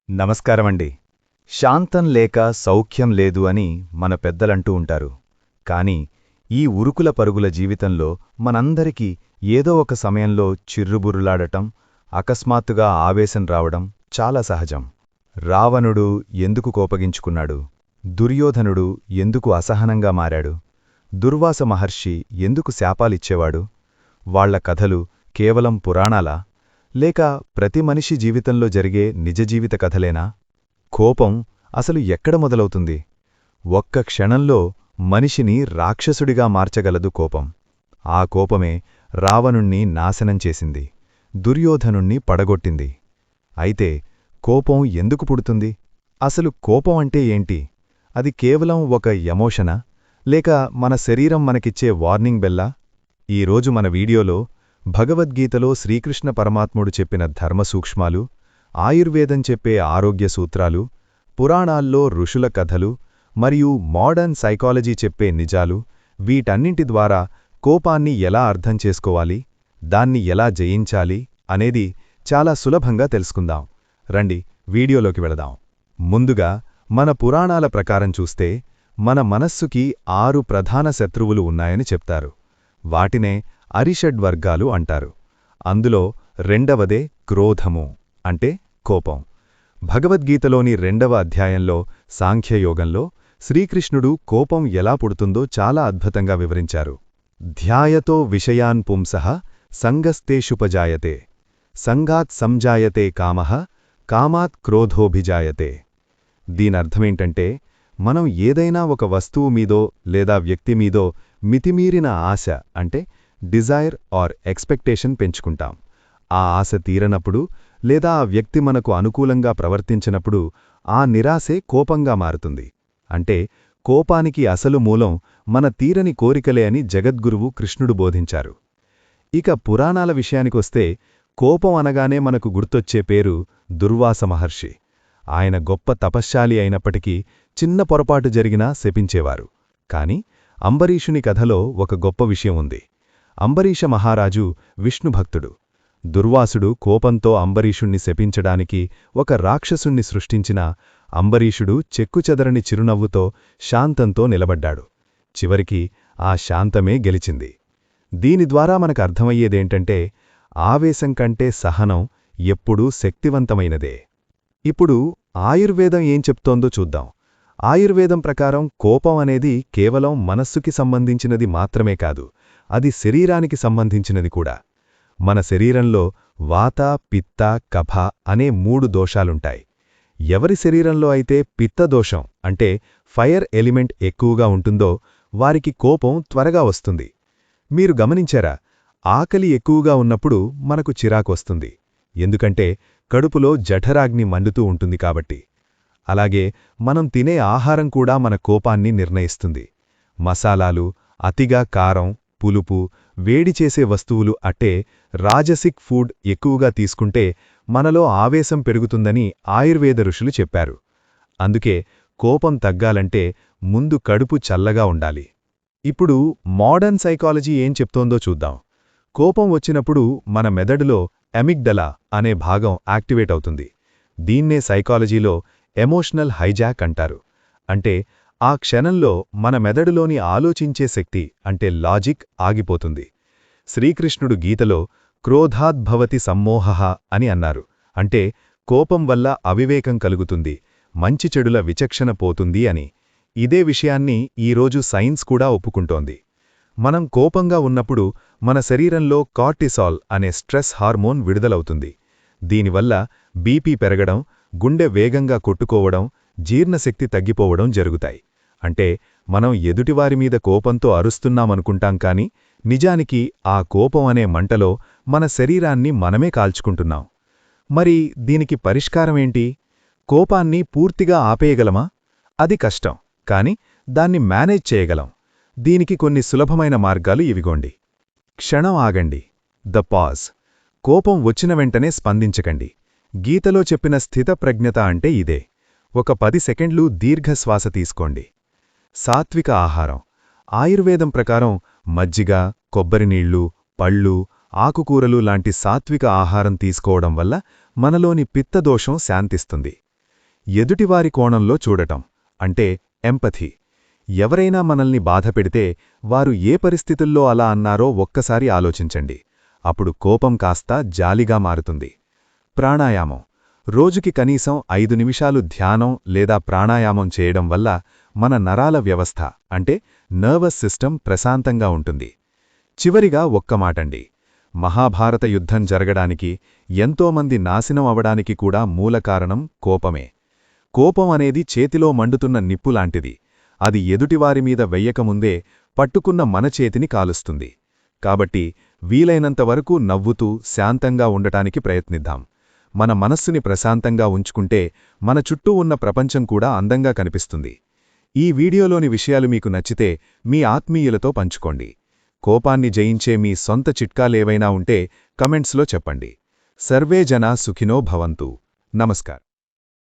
నమస్కారమండి. శాంతం లేక సౌఖ్యం లేదు అని మన పెద్దలంటూ ఉంటారు. కాని ఈ ఉరుకుల పరుగుల జీవితంలో మనందరికీ ఏదో ఒక సమయంలో చిర్రుబుర్రులాడటం, అకస్మాత్తుగా ఆవేశం రావడం చాలా సహజం. రావణుడు ఎందుకు కోపగించుకున్నాడు? దుర్యోధనుడు ఎందుకు అసహనంగా మారాడు? దుర్వాస మహర్షి ఎందుకు శాపాలిచ్చేవాడు? వాళ్ల కథలు కేవలం పురాణాలా? లేక ప్రతి మనిషి జీవితంలో జరిగే నిజజీవిత కథలేనా? కోపం అసలు ఎక్కడ మొదలవుతుంది? ఒక్క క్షణంలో మనిషిని రాక్షసుడిగా మార్చగలదు కోపం. ఆ కోపమే రావణుణ్ణి నాశనం చేసింది, దుర్యోధనుణ్ణి పడగొట్టింది. అయితే కోపం ఎందుకు పుడుతుంది? అసలు కోపం అంటే ఏంటి? అది కేవలం ఒక ఎమోషనా, లేక మన శరీరం మనకిచ్చే వార్నింగ్ బెల్లా? ఈరోజు మన వీడియోలో భగవద్గీతలో శ్రీకృష్ణ పరమాత్ముడు చెప్పిన ధర్మసూక్ష్మాలు, ఆయుర్వేదం చెప్పే ఆరోగ్య సూత్రాలు, పురాణాల్లో ఋషుల కథలు మరియు మోడర్న్ సైకాలజీ చెప్పే నిజాలు, వీటన్నింటి ద్వారా కోపాన్ని ఎలా అర్థం చేసుకోవాలి, దాన్ని ఎలా జయించాలి అనేది చాలా సులభంగా తెలుసుకుందాం. రండి వీడియోలోకి వెళదాం. ముందుగా మన పురాణాల ప్రకారం చూస్తే మన మనస్సుకి 6 ప్రధాన శత్రువులు ఉన్నాయని చెప్తారు. వాటినే అరిషడ్వర్గాలు అంటారు. అందులో రెండవదే క్రోధము, అంటే కోపం. భగవద్గీతలోని 2వ అధ్యాయంలో సాంఖ్యయోగంలో శ్రీకృష్ణుడు కోపం ఎలా పుడుతుందో చాలా అద్భుతంగా వివరించారు. ధ్యాయతో విషయాన్ పుంసః సంగస్తేషుపజాయతే, సంగాత్ సంజాయతే కామః, కామాత్ క్రోధోభిజాయతే. దీనర్థమేంటంటే, మనం ఏదైనా ఒక వస్తువు మీదో లేదా వ్యక్తి మీదో మితిమీరిన ఆశ అంటే డిజైర్ ఆర్ ఎక్స్పెక్టేషన్ పెంచుకుంటాం. ఆ ఆశ తీరనప్పుడు లేదా ఆ వ్యక్తి మనకు అనుకూలంగా ప్రవర్తించినప్పుడు ఆ నిరాశే కోపంగా మారుతుంది. అంటే కోపానికి అసలు మూలం మన తీరని కోరికలే అని జగద్గురువు కృష్ణుడు బోధించారు. ఇక పురాణాల విషయానికొస్తే కోపం అనగానే మనకు గుర్తొచ్చే పేరు దుర్వాస మహర్షి. ఆయన గొప్ప తపశ్శాలి అయినప్పటికీ చిన్న పొరపాటు జరిగినా శపించేవారు. కాని అంబరీషుని కథలో ఒక గొప్ప విషయం ఉంది. అంబరీష మహారాజు విష్ణుభక్తుడు. దుర్వాసుడు కోపంతో అంబరీషుణ్ణి శపించడానికి ఒక రాక్షసుణ్ణి సృష్టించినా అంబరీషుడు చెక్కుచెదరని చిరునవ్వుతో శాంతంతో నిలబడ్డాడు. చివరికి ఆ శాంతమే గెలిచింది. దీని ద్వారా మనకు అర్థమయ్యేదేంటంటే, ఆవేశం కంటే సహనం ఎప్పుడూ శక్తివంతమైనదే. ఇప్పుడు ఆయుర్వేదం ఏం చెప్తోందో చూద్దాం. ఆయుర్వేదం ప్రకారం కోపం అనేది కేవలం మనస్సుకి సంబంధించినది మాత్రమే కాదు, అది శరీరానికి సంబంధించినది కూడా. మన శరీరంలో వాత, పిత్త, కఫ అనే 3 దోషాలుంటాయి. ఎవరి శరీరంలో అయితే పిత్తదోషం అంటే ఫైర్ ఎలిమెంట్ ఎక్కువగా ఉంటుందో వారికి కోపం త్వరగా వస్తుంది. మీరు గమనించారా, ఆకలి ఎక్కువగా ఉన్నప్పుడు మనకు చిరాకొస్తుంది. ఎందుకంటే కడుపులో జఠరాగ్ని మండుతూ ఉంటుంది కాబట్టి. అలాగే మనం తినే ఆహారం కూడా మన కోపాన్ని నిర్ణయిస్తుంది. మసాలాలు, అతిగా కారం, పులుపు, వేడిచేసే వస్తువులు అంటే రాజసిక్ ఫుడ్ ఎక్కువగా తీసుకుంటే మనలో ఆవేశం పెరుగుతుందని ఆయుర్వేద ఋషులు చెప్పారు. అందుకే కోపం తగ్గాలంటే ముందు కడుపు చల్లగా ఉండాలి. ఇప్పుడు మోడర్న్ సైకాలజీ ఏం చెప్తోందో చూద్దాం. కోపం వచ్చినప్పుడు మన మెదడులో అమిగ్డలా అనే భాగం యాక్టివేట్ అవుతుంది. దీన్నే సైకాలజీలో ఎమోషనల్ హైజాక్ అంటారు. అంటే ఆ క్షణంలో మన మెదడులోని ఆలోచించే శక్తి అంటే లాజిక్ ఆగిపోతుంది. శ్రీకృష్ణుడు గీతలో క్రోధాద్భవతి సమ్మోహః అని అన్నారు. అంటే కోపం వల్ల అవివేకం కలుగుతుంది, మంచి చెడుల విచక్షణ పోతుంది అని. ఇదే విషయాన్ని ఈరోజు సైన్స్ కూడా ఒప్పుకుంటోంది. మనం కోపంగా ఉన్నప్పుడు మన శరీరంలో కార్టిసాల్ అనే స్ట్రెస్ హార్మోన్ విడుదలవుతుంది. దీనివల్ల బీపీ పెరగడం, గుండె వేగంగా కొట్టుకోవడం, జీర్ణశక్తి తగ్గిపోవడం జరుగుతాయి. అంటే మనం ఎదుటివారిమీద కోపంతో అరుస్తున్నామనుకుంటాం కాని నిజానికి ఆ కోపం అనే మంటలో మన శరీరాన్ని మనమే కాల్చుకుంటున్నాం. మరి దీనికి పరిష్కారమేంటి? కోపాన్ని పూర్తిగా ఆపేయగలమా? అది కష్టం, కాని దాన్ని మేనేజ్ చేయగలం. దీనికి కొన్ని సులభమైన మార్గాలు ఇవిగోండి. క్షణం ఆగండి, ద పాజ్. కోపం వచ్చిన వెంటనే స్పందించకండి. గీతలో చెప్పిన స్థితప్రజ్ఞత అంటే ఇదే. ఒక 10 సెకండ్లు దీర్ఘశ్వాస తీసుకోండి. సాత్విక ఆహారం. ఆయుర్వేదం ప్రకారం మజ్జిగ, కొబ్బరినీళ్లు, పళ్ళు, ఆకుకూరలు లాంటి సాత్విక ఆహారం తీసుకోవడం వల్ల మనలోని పిత్తదోషం శాంతిస్తుంది. ఎదుటివారి కోణంలో చూడటం అంటే ఎంపథీ. ఎవరైనా మనల్ని బాధపెడితే వారు ఏ పరిస్థితుల్లో అలా అన్నారో ఒక్కసారి ఆలోచించండి. అప్పుడు కోపం కాస్త జాలిగా మారుతుంది. ప్రాణాయామం. రోజుకి కనీసం 5 నిమిషాలు ధ్యానం లేదా ప్రాణాయామం చేయడం వల్ల మన నరాల వ్యవస్థ అంటే నర్వస్ సిస్టమ్ ప్రశాంతంగా ఉంటుంది. చివరిగా ఒక్క మాటండి. మహాభారత యుద్ధం జరగడానికి, ఎంతోమంది నాశనం అవడానికి కూడా మూల కారణం కోపమే. కోపం అనేది చేతిలో మండుతున్న నిప్పులాంటిది. అది ఎదుటివారిమీద వెయ్యకముందే పట్టుకున్న మన చేతిని కాలుస్తుంది. కాబట్టి వీలైనంతవరకు నవ్వుతూ శాంతంగా ఉండటానికి ప్రయత్నిద్దాం. మన మనస్సుని ప్రశాంతంగా ఉంచుకుంటే మన చుట్టూ ఉన్న ప్రపంచం కూడా అందంగా కనిపిస్తుంది. ఈ వీడియోలోని విషయాలు మీకు నచ్చితే మీ ఆత్మీయులతో పంచుకోండి. కోపాన్ని జయించే మీ సొంత చిట్కాలేవైనా ఉంటే కమెంట్స్లో చెప్పండి. సర్వే జనా సుఖినో భవంతు. నమస్కారం.